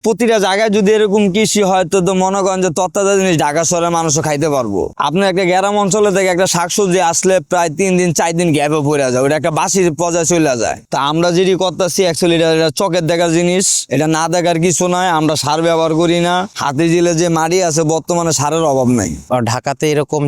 প্রতিটা জায়গায় যদি এরকম কৃষি হয় তো মনে করেন যে তত্ত্বাজা জিনিস ঢাকা শহরের মানুষও খাইতে পারবো। আপনি একটা গ্রাম অঞ্চলে থেকে একটা শাকসবজি আসলে প্রায় 3 দিন 4 দিন গ্যাপে পড়ে যায়, ওটা একটা বাসির পর্যায়ে চলে যায়। তা আমরা যেটি করতেছি অ্যাকচুয়ালি এটা চোখের দেখার জিনিস, এটা না দেখার কিছু নয়। আমরা সার ব্যবহার করি না, হাতি জিলে যে মাটি আছে বর্তমানে সারের অভাব নাই। ঢাকাতে এরকম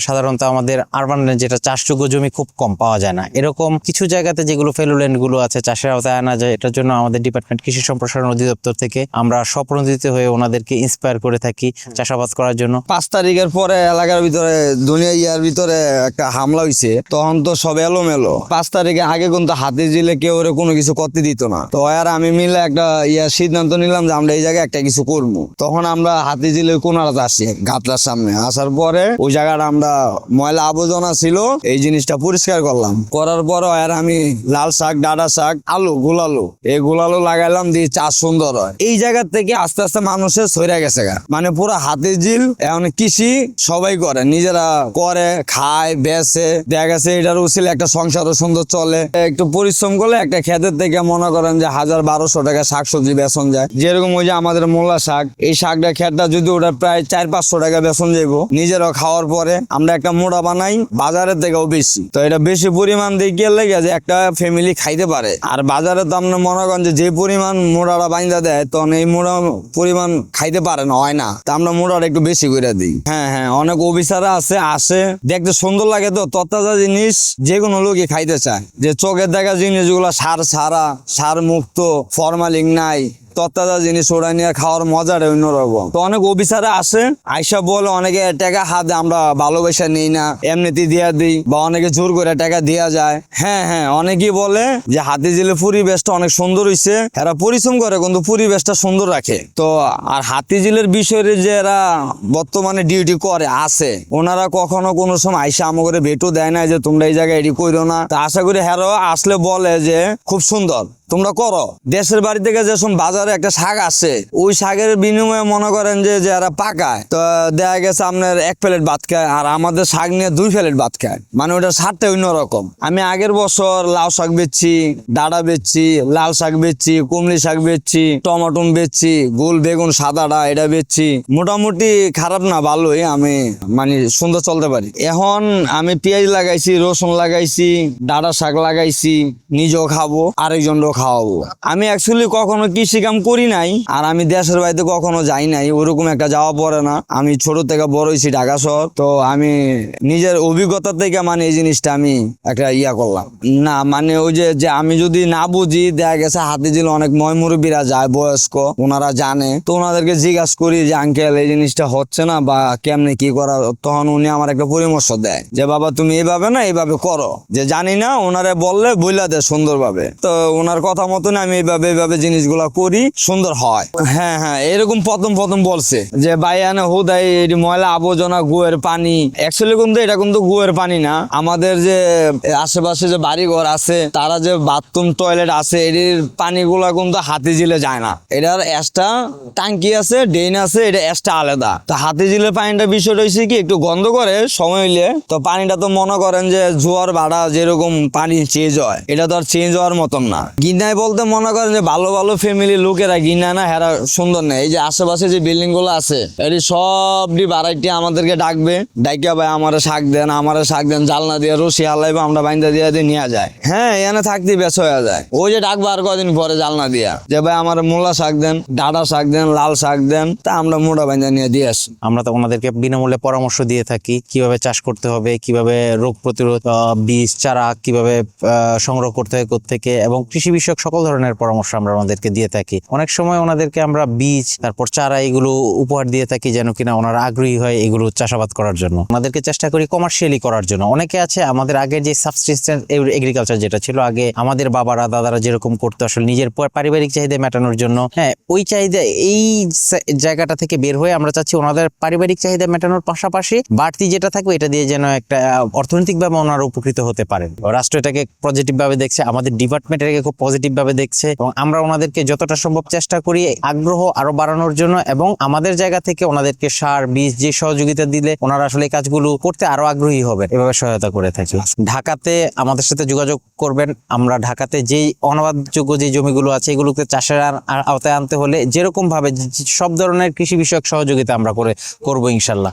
সাধারণত আমাদের আরবান যেটা চাষযোগ্য জমি খুব কম পাওয়া যায় না, এরকম কিছু জায়গাতে যেগুলো ফেলুল্যান্ড গুলো আছে চাষের আওতায় আনা যায়। এটার জন্য আমাদের ডিপার্টমেন্ট কৃষি সম্প্রসারণ অধিদপ্তর থেকে আমরা স্বপ্রণোদিত হয়ে ওনাদেরকে ইন্সপায়ার করে থাকি চাষাবাদ করার জন্য। 5 তারিখের পরে এলাকার ভিতরে দুনিয়া ইয়ার ভিতরে একটা হামলা হয়েছে, তখন তো সব এলোমেলো। 5 তারিখে আগে কিন্তু হাতি জিলে কেউ ওরে কোনো কিছু করতে দিত না। তো আর আমি মিলে একটা সিদ্ধান্ত নিলাম যে আমরা এই জায়গায় একটা কিছু করবো। তখন আমরা হাতি জিলে কোনারাতে আসি, ঘাটলার সামনে আসার পরে ওই জায়গাটা আমরা ময়লা আবর্জনা ছিল এই জিনিসটা পরিষ্কার করলাম। করার পর আর আমি লাল শাক, ডাঁটা শাক, আলু, গোলালু, এই গোলালু লাগাইলাম, দিয়ে চাষ সুন্দর হয়। এই জায়গা থেকে আস্তে আস্তে মানুষের সইরা গেছে গা, মানে পুরো হাতির ঝিল এখন কৃষি সবাই করে, নিজেরা করে, খায়, বেচে। দেখা গেছে এটার উচিত একটা সংসারও সুন্দর চলে। একটু পরিশ্রম করলে একটা ক্ষেতের থেকে মনে করেন যে 1000-1200 টাকা শাকসবজি বেচন যায়। যেরকম ওই যে আমাদের মূলা শাক, এই শাকটা ক্ষেতটা যদি ওটা প্রায় 400-500 টাকা বেচন যাইবো। নিজেরাও খাওয়ার পরে আমরা একটা মোড়া বানাই, বাজারের থেকেও বেশি। তো এটা বেশি পরিমাণ দিয়ে গিয়ে লেগে যে একটা ফ্যামিলি খাইতে পারে। আর বাজারে তো আপনার মনে করেন যে পরিমাণ মোড়াটা বাইন্দা দেয়, তখন এই মোড়া পরিমাণ খাইতে পারে না, হয় না। তা আমরা মোড়াটা একটু বেশি করে দিই। হ্যাঁ, অনেক অফিসাররা আসে দেখতে সুন্দর লাগে, তো তত্ত্বাজা জিনিস যে কোনো লোকই খাইতে চায়। যে চোখের দেখা জিনিসগুলো সার ছাড়া, সার মুক্ত, ফরমালিন নাই, তত্ত্বাজা জিনিস ওরা নিয়ে খাওয়ার মজাটা অন্যরকম। তো অনেক অফিসাররা আসে, আইসা বলে অনেকে টাকা হাতে আমরা ভালোবাসা নেই না, এমনিতে দিয়া দিই, বা অনেকে জোর করে টাকা দেওয়া যায়। হ্যাঁ, অনেকেই বলে যে হাতি জিলে পরিবেশটা অনেক সুন্দর হইছে, এরা পরিশ্রম করে কিন্তু পরিবেশটা সুন্দর রাখে। তো আর হাতি জিলের বিষয়ে যে এরা বর্তমানে ডিউটি করে আছে, ওনারা কখনো কোনো সময় আইসা আমাকে ভেটও দেয় না যে তোমরা এই জায়গায় এটি করো না। তা আশা করি হেরাও আসলে বলে যে খুব সুন্দর, তোমরা করো। দেশের বাড়ি থেকে যেসব বাজারে একটা শাক আসে, ওই শাকের বিনিময়ে মনে করেন যে যারা পাকায়, তো দেখা গেছে আপনার 1 প্লেট ভাত খায়, আর আমাদের শাক নিয়ে 2 প্লেট ভাত খায়, মানে ওটা স্বাদটা অন্যরকম। আমি আগের বছর লাউ শাক বেচছি, ডাঁটা বেচছি, লাল শাক বেচছি, কুমড়ি শাক বেচছি, টমাটো বেচছি, গোল বেগুন সাদাটা এটা বেচছি। মোটামুটি খারাপ না, ভালোই, আমি মানে সুন্দর চলতে পারি। এখন আমি পেঁয়াজ লাগাইছি, রসুন লাগাইছি, ডাঁটা শাক লাগাইছি, নিজেও খাবো, আরেকজনও খাওয়াবো। আমি অ্যাকচুয়ালি কখনো কৃষি কাম করি নাই, আর আমি দেশের বাড়িতে কখনো যাই নাই, ওরকম একটা যাওয়া পড়ে না। আমি ছোট থেকে বড় হয়েছি ঢাকা শহর, তো আমি নিজের অভিজ্ঞতা থেকে মানে এই জিনিসটা আমি একটা করলাম না। মানে ওই যে আমি যদি না বুঝি, দেখা গেছে হাতি ঝিল অনেক মুরব্বীরা যায়, বয়স্ক, ওনারা জানে, তো ওনাদেরকে জিজ্ঞাসা করি যে আঙ্কেল এই জিনিসটা হচ্ছে না বা কেমনে কি করা, তখন উনি আমার একটা পরামর্শ দেয় যে বাবা তুমি এইভাবে না এইভাবে করো। যে জানি না, ওনারে বললে বইলা দেয় সুন্দরভাবে। তো ওনার কথা মতন আমি এইভাবে জিনিসগুলা করি, সুন্দর হয়। হ্যাঁ, এরকম প্রথম বলছে যে ভাই এনে হুদাই ময়লা আবর্জনা, গুয়ের পানি। অ্যাকচুয়ালি কিন্তু এটা কিন্তু গুয়ের পানি না। আমাদের যে আশেপাশে যে বাড়িঘর আছে, তারা যে বাথরুম টয়লেট আছে, এর পানিগুলা কিন্তু হাতি ঝিলে যায় না। এটার এক্সট্রা টাঙ্কি আছে, ড্রেন আছে, এটা এক্সট্রা আলাদা। তো হাতি ঝিলের পানিটা বিষয়টা হয়েছে কি, একটু গন্ধ করে সময় হইলে। তো পানিটা তো মনে করেন যে জোয়ার ভাড়া যেরকম পানি চেঞ্জ হয়, এটা তো আর চেঞ্জ হওয়ার মতন না। গিনায় বলতে মনে করেন যে ভালো ফ্যামিলির লোকেরা গিনা না, হেরা সুন্দর নেই। এই যে আশেপাশে যে বিল্ডিং গুলো আছে, এটি সবটি বাড়াইটি আমাদেরকে ডাকবে, ডাইকা ভাই আমারে শাক দেন, জালনা দিয়ে রশি হালাইবে, আমরা বাইন্দা দিয়ে নিয়ে যায়। হ্যাঁ, এখানে থাকতে বেশ হয়ে যায়। ওই যে ডাকবে আর কদিন পরে জালনা দিয়া যে ভাই আমার মূলা শাক দেন, ডাঁটা শাক দেন, লাল শাক দেন, তা আমরা মোটা বাইন্দা নিয়ে দিয়ে আসি। আমরা তো ওনাদেরকে বিনামূল্যে পরামর্শ দিয়ে থাকি, কিভাবে চাষ করতে হবে, কিভাবে রোগ প্রতিরোধ, বীজ, চারা কিভাবে সংগ্রহ করতে হয় কোত্থেকে, এবং কৃষি বিষয়ক সকল ধরনের পরামর্শ আমরা ওনাদেরকে দিয়ে থাকি। অনেক সময় ওনাদেরকে আমরা বীজ, তারপর চারা, এগুলো উপহার দিয়ে থাকি যেন কিনা ওনারা আগ্রহী হয় এগুলো চাষাবাদ করার জন্য। ওনাদেরকে চেষ্টা করি কমার্শিয়ালি করার জন্য। অনেকে আছে আমাদের আগে যে সাবসিস্টেন্স এগ্রিকালচার যেটা ছিল, আগে আমাদের বাবারা দাদারা যেরকম করতো আসলে নিজের পারিবারিক চাহিদা মেটানোর জন্য, হ্যাঁ, ওই চাহিদা এই জায়গাটা থেকে বের হয়ে আমরা চাচ্ছি ওনাদের পারিবারিক চাহিদা মেটানোর পাশাপাশি বাড়তি যেটা থাকবে এটা দিয়ে যেন একটা অর্থনৈতিকভাবে ওনারা উপকৃত হতে পারেন। রাষ্ট্র এটাকে পজিটিভ ভাবে দেখছে, আমাদের ডিপার্টমেন্ট এটাকে খুব পজিটিভ পজিটিভ ভাবে দেখছে এবং আমরা ওনাদেরকে যতটা সম্ভব চেষ্টা করি আগ্রহ আরো বাড়ানোর জন্য এবং আমাদের জায়গা থেকে ওনাদেরকে সার বীজ যে সহযোগিতা দিলে ওনারা আসলে এই কাজগুলো করতে আরো আগ্রহী হবে, এভাবে সহায়তা করে থাকি। ঢাকাতে আমাদের সাথে যোগাযোগ করবেন। আমরা ঢাকাতে যেই অনাবাদযোগ্য যে জমিগুলো আছে এগুলোকে চাষের আওতায় আনতে হলে যেরকম ভাবে সব ধরনের কৃষি বিষয়ক সহযোগিতা আমরা করবো ইনশাল্লাহ।